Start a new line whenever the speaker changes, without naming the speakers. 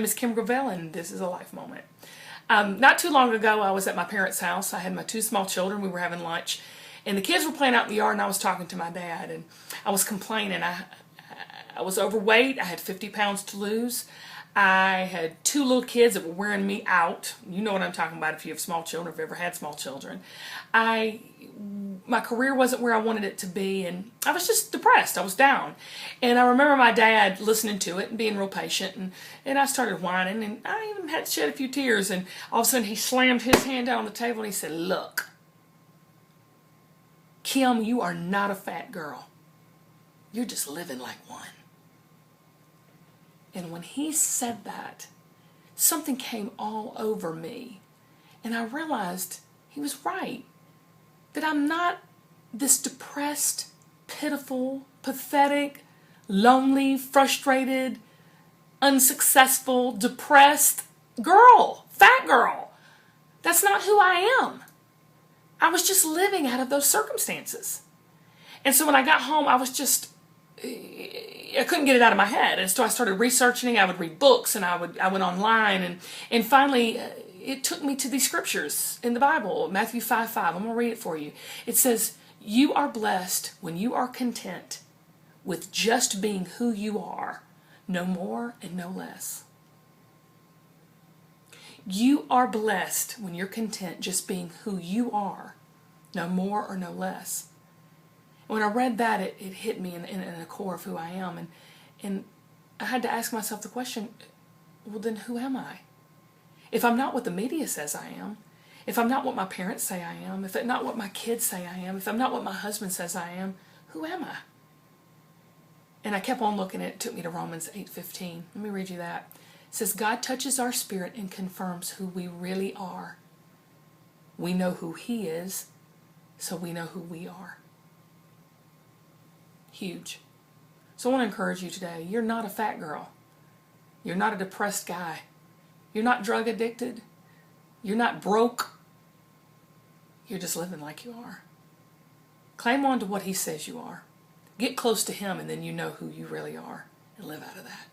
name is Kim Gravel, and this is a life moment. Not too long ago, I was at my parents' house. I had my two small children. We were having lunch, and the kids were playing out in the yard, and I was talking to my dad, and I was complaining. I was overweight. I had 50 pounds to lose. I had two little kids that were wearing me out. You know what I'm talking about if you have small children, if you've ever had small children. My career wasn't where I wanted it to be, and I was just depressed. I was down. And I remember my dad listening to it and being real patient, and I started whining, and I even had to shed a few tears, and all of a sudden he slammed his hand down on the table and he said, "Look, Kim, you are not a fat girl. You're just living like one." And when he said that, something came all over me. And I realized he was right. That I'm not this depressed, pitiful, pathetic, lonely, frustrated, unsuccessful, depressed girl, fat girl. That's not who I am. I was just living out of those circumstances. And so when I got home, I couldn't get it out of my head. And so I started researching. I would read books, and I went online, and finally it took me to these scriptures in the Bible, Matthew 5:5. I'm going to read it for you. It says, "You are blessed when you are content with just being who you are, no more and no less." You are blessed when you're content just being who you are, no more or no less. When I read that, it hit me in the core of who I am. And I had to ask myself the question, well, then who am I? If I'm not what the media says I am, if I'm not what my parents say I am, if I'm not what my kids say I am, if I'm not what my husband says I am, who am I? And I kept on looking. It took me to Romans 8:15. Let me read you that. It says, "God touches our spirit and confirms who we really are. We know who He is, so we know who we are." Huge. So I want to encourage you today. You're not a fat girl. You're not a depressed guy. You're not drug addicted. You're not broke. You're just living like you are. Claim on to what He says you are. Get close to Him, and then you know who you really are, and live out of that.